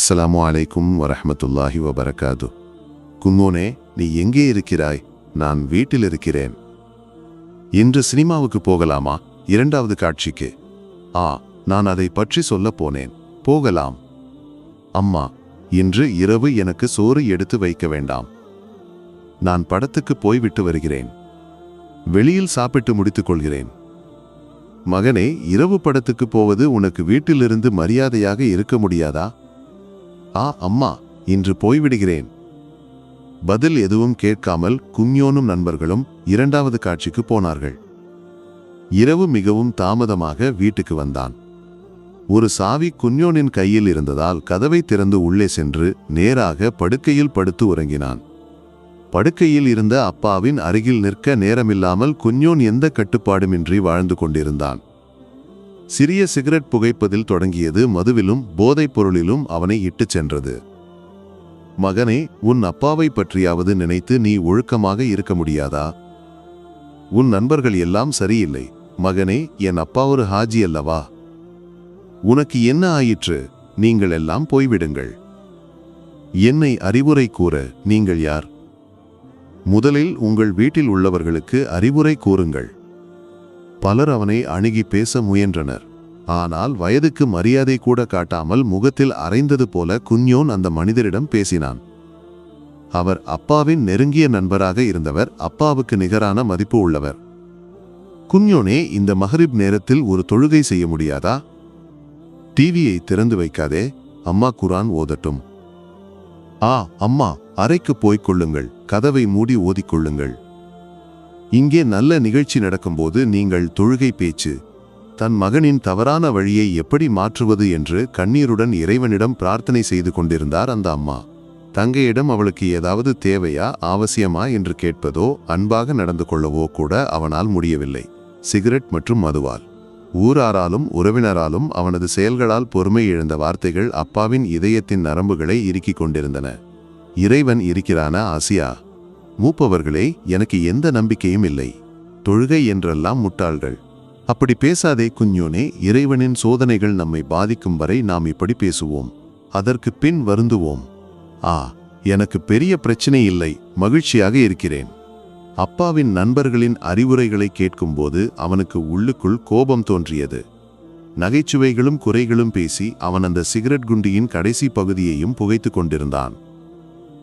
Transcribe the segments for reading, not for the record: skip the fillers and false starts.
அஸ்ஸலாமு அலைக்கும் வரஹ்மத்துல்லாஹி வபரகாது. குங்கோனே, நீ எங்கே இருக்கிறாய்? நான் வீட்டில் இருக்கிறேன். இன்று சினிமாவுக்கு போகலாமா? இரண்டாவது காட்சிக்கு. நான் அதை பற்றி சொல்ல போனேன். போகலாம். அம்மா, இன்று இரவு எனக்கு சோறு எடுத்து வைக்க வேண்டாம். நான் படத்துக்கு போய்விட்டு வருகிறேன். வெளியில் சாப்பிட்டு முடித்துக் கொள்கிறேன். மகனே, இரவு படத்துக்கு போவது உனக்கு வீட்டிலிருந்து மரியாதையாக இருக்க முடியாதா? அம்மா, இன்று போய்விடுகிறேன். பதில் எதுவும் கேட்காமல் குஞ்ஞோனும் நண்பர்களும் இரண்டாவது காட்சிக்கு போனார்கள். இரவு மிகவும் தாமதமாக வீட்டுக்கு வந்தான். ஒரு சாவி குஞ்ஞோனின் கையில் இருந்ததால் கதவை திறந்து உள்ளே சென்று நேராக படுக்கையில் படுத்து உறங்கினான். படுக்கையில் இருந்த அப்பாவின் அருகில் நிற்க நேரமில்லாமல் குஞ்ஞோன் எந்த கட்டுப்பாடுமின்றி வாழ்ந்து கொண்டிருந்தான். சிறிய சிகரெட் புகைப்பதில் தொடங்கியது மதுவிலும் போதைப் பொருளிலும் அவனை இட்டுச் சென்றது. மகனே, உன் அப்பாவை பற்றியாவது நினைத்து நீ ஒழுக்கமாக இருக்க முடியாதா? உன் நண்பர்கள் எல்லாம் சரியில்லை. மகனே, என் அப்பா ஒரு ஹாஜி அல்லவா? உனக்கு என்ன ஆயிற்று? நீங்கள் எல்லாம் போய்விடுங்கள். என்னை அறிவுரை கூற நீங்கள் யார்? முதலில் உங்கள் வீட்டில் உள்ளவர்களுக்கு அறிவுரை கூறுங்கள். பலர் அவனை அணுகி பேச முயன்றனர். ஆனால் வயதுக்கு மரியாதை கூட காட்டாமல் முகத்தில் அரைந்தது போல குஞ்ஞோன் அந்த மனிதரிடம் பேசினான். அவர் அப்பாவின் நெருங்கிய நண்பராக இருந்தவர், அப்பாவுக்கு நிகரான மதிப்பு உள்ளவர். குஞ்ஞோனே, இந்த மஹரிப் நேரத்தில் ஒரு தொழுகை செய்ய முடியாதா? டிவியை திறந்து வைக்காதே, அம்மா குர்ஆன் ஓதட்டும். அம்மா, அறைக்கு போய்க் கொள்ளுங்கள், கதவை மூடி ஓதிக்கொள்ளுங்கள். இங்கே நல்ல நிகழ்ச்சி நடக்கும்போது நீங்கள் தொழுகை பேச்சு. தன் மகனின் தவறான வழியை எப்படி மாற்றுவது என்று கண்ணீருடன் இறைவனிடம் பிரார்த்தனை செய்து கொண்டிருந்தார் அந்த அம்மா. தங்கையிடம் அவளுக்கு ஏதாவது தேவையா, அவசியமா என்று கேட்பதோ அன்பாக நடந்து கொள்ளவோ கூட அவனால் முடியவில்லை. சிகரெட் மற்றும் மதுவால், ஊராராலும் உறவினராலும் அவனது செயல்களால் பொறுமை இழந்த வார்த்தைகள் அப்பாவின் இதயத்தின் நரம்புகளை இறுக்கிக் கொண்டிருந்தன. இறைவன் இருக்கிறானா ஆசியா? மூப்பவர்களே, எனக்கு எந்த நம்பிக்கையும் இல்லை. தொழுகை என்றெல்லாம் முட்டாள்கள். அப்படி பேசாதே குஞ்ஞோனே. இறைவனின் சோதனைகள் நம்மை பாதிக்கும் வரை நாம் இப்படி பேசுவோம். அதற்கு பின் வருந்துவோம். எனக்கு பெரிய பிரச்சனை இல்லை, மகிழ்ச்சியாக இருக்கிறேன். அப்பாவின் நண்பர்களின் அறிவுரைகளை கேட்கும்போது அவனுக்கு உள்ளுக்குள் கோபம் தோன்றியது. நகைச்சுவைகளும் குறைகளும் பேசி அவன் அந்த சிகரெட் குண்டியின் கடைசி பகுதியையும் புகைத்து கொண்டிருந்தான்.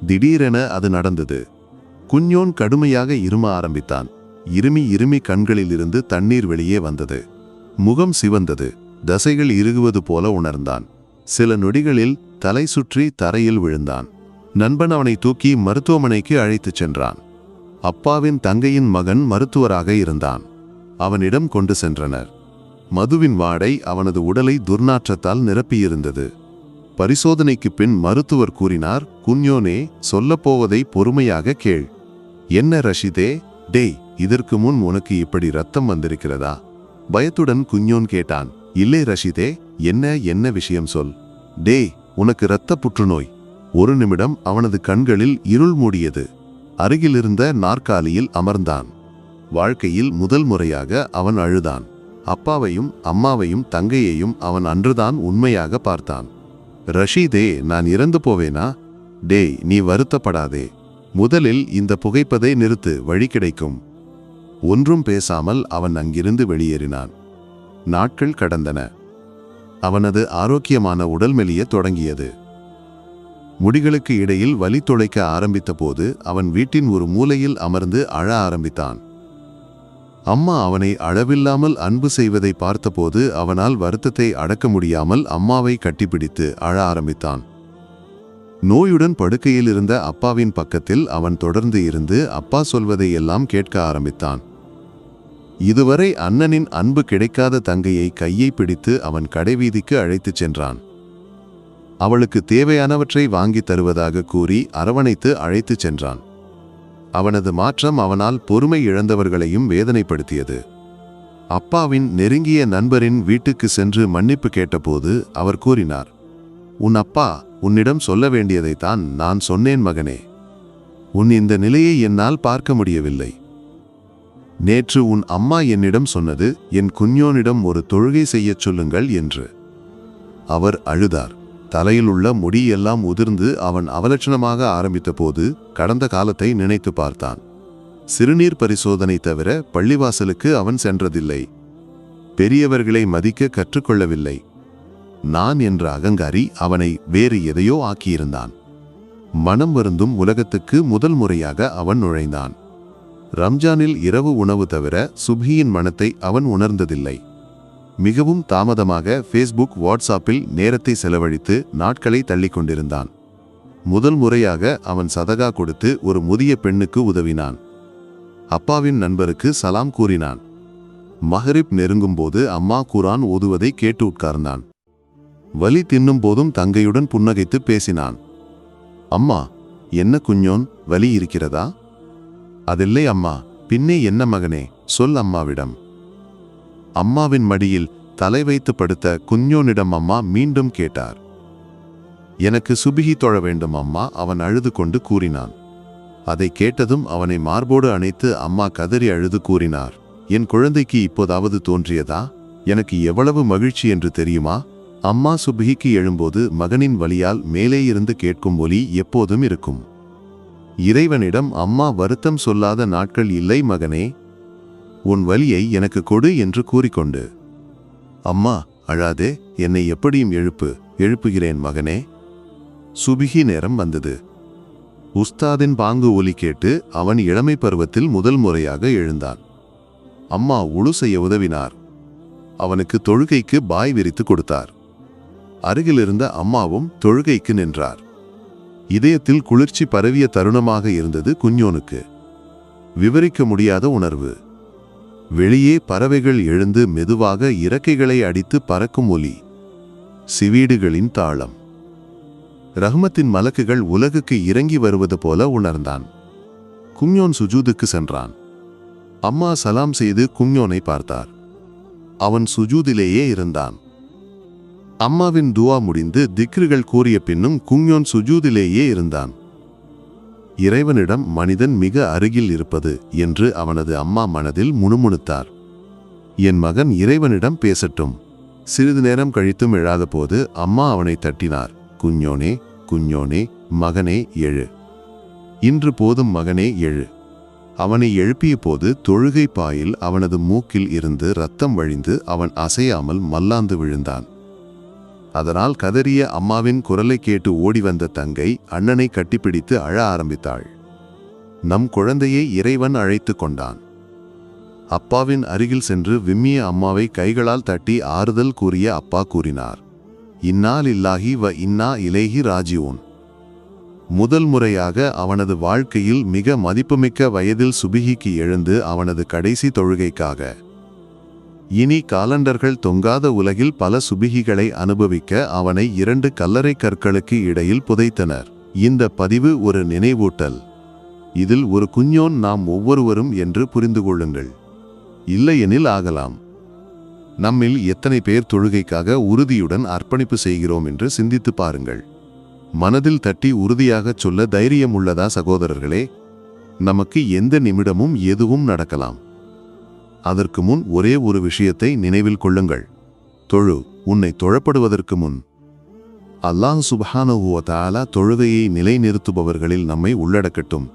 திடீரென அது நடந்தது. குஞ்ஞோன் கடுமையாக இரும ஆரம்பித்தான். இருமி கண்களிலிருந்து தண்ணீர் வெளியே வந்தது. முகம் சிவந்தது. தசைகள் இறுகுவது போல உணர்ந்தான். சில நொடிகளில் தலை சுற்றி தரையில் விழுந்தான். நண்பன் அவனை தூக்கி மருத்துவமனைக்கு அழைத்துச் சென்றான். அப்பாவின் தங்கையின் மகன் மருத்துவராக இருந்தான். அவனிடம் கொண்டு சென்றனர். மதுவின் வாடை அவனது உடலை துர்நாற்றத்தால் நிரப்பியிருந்தது. பரிசோதனைக்கு பின் மருத்துவர் கூறினார், குஞ்ஞோனே, சொல்லப்போவதை பொறுமையாக கேள். என்ன ரஷிதே? டேய், இதற்கு முன் உனக்கு இப்படி ரத்தம் வந்திருக்கிறதா? பயத்துடன் குஞ்ஞோன் கேட்டான். இல்லை ரஷிதே. என்ன விஷயம் சொல். டேய், உனக்கு இரத்த புற்றுநோய். ஒரு நிமிடம் அவனது கண்களில் இருள் மூடியது. அருகிலிருந்த நாற்காலியில் அமர்ந்தான். வாழ்க்கையில் முதல் முறையாக அவன் அழுதான். அப்பாவையும் அம்மாவையும் தங்கையையும் அவன் அன்றுதான் உண்மையாக பார்த்தான். ரஷீதே, நான் இறந்து போவேனா? டேய், நீ வருத்தப்படாதே. முதலில் இந்த புகைப்பதை நிறுத்து, வழி கிடைக்கும். ஒன்றும் பேசாமல் அவன் அங்கிருந்து வெளியேறினான். நாட்கள் கடந்தன. அவனது ஆரோக்கியமான உடல் மெலிய தொடங்கியது. முடிகளுக்கு இடையில் வலி துளைக்க ஆரம்பித்த போது அவன் வீட்டின் ஒரு மூலையில் அமர்ந்து அழ ஆரம்பித்தான். அம்மா அவனை அளவில்லாமல் அன்பு செய்வதை பார்த்தபோது அவனால் வருத்தத்தை அடக்க முடியாமல் அம்மாவை கட்டிப்பிடித்து அழ ஆரம்பித்தான். நோயுடன் படுக்கையில் இருந்த அப்பாவின் பக்கத்தில் அவன் தொடர்ந்து இருந்து அப்பா சொல்வதை எல்லாம் கேட்க ஆரம்பித்தான். இதுவரை அண்ணனின் அன்பு கிடைக்காத தங்கையை கையை பிடித்து அவன் கடைவீதிக்கு அழைத்துச் சென்றான். அவளுக்கு தேவையானவற்றை வாங்கி தருவதாக கூறி அரவணைத்து அழைத்துச் சென்றான். அவனது மாற்றம் அவனால் பொறுமை இழந்தவர்களையும் வேதனைப்படுத்தியது. அப்பாவின் நெருங்கிய நண்பரின் வீட்டுக்கு சென்று மன்னிப்பு கேட்டபோது அவர் கூறினார், உன் அப்பா உன்னிடம் சொல்ல வேண்டியதைத்தான் நான் சொன்னேன் மகனே. உன் இந்த நிலையை என்னால் பார்க்க முடியவில்லை. நேற்று உன் அம்மா என்னிடம் சொன்னது, என் குஞ்ஞோனிடம் ஒரு தொழுகை செய்யச் சொல்லுங்கள் என்று. அவர் அழுதார். தலையிலுள்ள முடியெல்லாம் உதிர்ந்து அவன் அவலட்சணமாக ஆரம்பித்தபோது கடந்த காலத்தை நினைத்து பார்த்தான். சிறுநீர் பரிசோதனை தவிர பள்ளிவாசலுக்கு அவன் சென்றதில்லை. பெரியவர்களை மதிக்க கற்றுக்கொள்ளவில்லை. நான் என்ற அகங்காரி அவனை வேறு எதையோ ஆக்கியிருந்தான். மனம் வருந்தும் உலகத்துக்கு முதல் முறையாக அவன் நுழைந்தான். ரம்ஜானில் இரவு உணவு தவிர சுப்ஹியின் மனத்தை அவன் உணர்ந்ததில்லை. மிகவும் தாமதமாக ஃபேஸ்புக், வாட்ஸ்ஆப்பில் நேரத்தை செலவழித்து நாட்களை தள்ளிக் கொண்டிருந்தான். முதல் முறையாக அவன் சதகா கொடுத்து ஒரு முதிய பெண்ணுக்கு உதவினான். அப்பாவின் நண்பருக்கு சலாம் கூறினான். மஹரிப் நெருங்கும்போது அம்மா குர்ஆன் ஓதுவதை கேட்டு உட்கார்ந்தான். வலி தின்னும் போதும் தங்கையுடன் புன்னகைத்து பேசினான். அம்மா, என்ன குஞ்சோன், வலி இருக்கிறதா? அதில்லை அம்மா. பின்னே என்ன மகனே, சொல் அம்மாவிடம். அம்மாவின் மடியில் தலை வைத்து படுத்த குஞ்சோனிடம் அம்மா மீண்டும் கேட்டார். எனக்கு சுபிஹி தொழ வேண்டும் அம்மா, அவன் அழுது கொண்டு கூறினான். அதை கேட்டதும் அவனை மார்போடு அணைத்து அம்மா கதறி அழுது கூறினார். என் குழந்தைக்கு இப்போதாவது தோன்றியதா? எனக்கு எவ்வளவு மகிழ்ச்சி என்று தெரியுமா? அம்மா சுப்ஹிக்கு எழும்போது மகனின் வலியால் மேலே இருந்து கேட்கும் ஒலி எப்போதும் இருக்கும். இறைவனிடம் அம்மா வருத்தம் சொல்லாத நாட்கள் இல்லை மகனே. உன் வலியை எனக்கு கொடு என்று கூறிக்கொண்டு, அம்மா அழாதே, என்னை எப்படியும் எழுப்புகிறேன் மகனே. சுபிஹி நேரம் வந்தது. உஸ்தாதின் பாங்கு ஒலி கேட்டு அவன் இளமை பருவத்தில் முதல் முறையாக எழுந்தான். அம்மா உழு செய்ய உதவினார். அவனுக்கு தொழுகைக்கு பாய் விரித்து கொடுத்தார். அருகிலிருந்த அம்மாவும் தொழுகைக்கு நின்றார். இதயத்தில் குளிர்ச்சி பரவிய தருணமாக இருந்தது குஞ்சோனுக்கு. விவரிக்க முடியாத உணர்வு. வெளியே பறவைகள் எழுந்து மெதுவாக இறக்கைகளை அடித்து பறக்கும் ஒலி. சிவீடுகளின் தாளம். ரஹ்மத்தின் மலக்குகள் உலகுக்கு இறங்கி வருவது போல உணர்ந்தான். குஞ்சோன் சுஜூதுக்கு சென்றான். அம்மா சலாம் செய்து குஞ்சோனை பார்த்தார். அவன் சுஜூதிலேயே இருந்தான். அம்மாவின் துவா முடிந்து திக்ருகள் கூறிய பின்னும் குஞ்சோன் சுஜூதிலேயே இருந்தான். இறைவனிடம் மனிதன் மிக அருகில் இருப்பது என்று அவனது அம்மா மனதில் முணுமுணுத்தார். என் மகன் இறைவனிடம் பேசட்டும். சிறிது நேரம் கழித்தும் எழாத போது அம்மா அவனை தட்டினார். குஞ்சோனே, குஞ்சோனே, மகனே எழு. இன்று போதும் மகனே எழு. அவனை எழுப்பிய போது தொழுகை பாயில் அவனது மூக்கில் இருந்து இரத்தம் வழிந்து அவன் அசையாமல் மல்லாந்து விழுந்தான். அதனால் கதறிய அம்மாவின் குரலை கேட்டு ஓடி வந்த தங்கை அண்ணனை கட்டிப்பிடித்து அழ ஆரம்பித்தாள். நம் குழந்தையை இறைவன் அழைத்து கொண்டான். அப்பாவின் அருகில் சென்று விம்மிய அம்மாவை கைகளால் தட்டி ஆறுதல் கூறிய அப்பா கூறினார், இன்னா லில்லாஹி வ இன்னா இலைஹி ராஜிஊன். முதல் முறையாக அவனது வாழ்க்கையில் மிக மதிப்புமிக்க வயதில் சுபிஹிக்கு எழுந்து அவனது கடைசி தொழுகைக்காக. இனி காலண்டர்கள் தொங்காத உலகில் பல சுபிஹிகளை அனுபவிக்க அவனை 2 கல்லறை கற்களுக்கு இடையில் புதைத்தனர். இந்த பதிவு ஒரு நினைவூட்டல். இதில் ஒரு குஞ்சோன் நாம் ஒவ்வொருவரும் என்று புரிந்து கொள்ளுங்கள். இல்லையெனில் ஆகலாம். நம்மில் எத்தனை பேர் தொழுகைக்காக உறுதியுடன் அர்ப்பணிப்பு செய்கிறோம் என்று சிந்தித்து பாருங்கள். மனதில் தட்டி உறுதியாகச் சொல்ல தைரியம் உள்ளதா சகோதரர்களே? நமக்கு எந்த நிமிடமும் எதுவும் நடக்கலாம். அதற்கு முன் ஒரே ஒரு விஷயத்தை நினைவில் கொள்ளுங்கள். உன்னை தொழப்படுவதற்கு முன் அல்லாஹ் சுப்ஹானஹு வ தஆலா தொழுகையை நிலைநிறுத்துபவர்களில் நம்மை உள்ளடக்கட்டும்.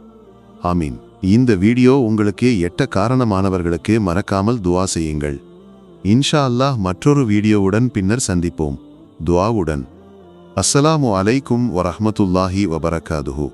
ஆமீன். இந்த வீடியோ உங்களுக்கு எட்ட காரணமானவர்களுக்கு மறக்காமல் துஆ செய்யுங்கள். இன்ஷா அல்லாஹ் மற்றொரு வீடியோவுடன் பின்னர் சந்திப்போம். துஆவுடன். அஸ்ஸலாமு அலைக்கும் வரஹ்மத்துல்லாஹி வபரகாதுஹு.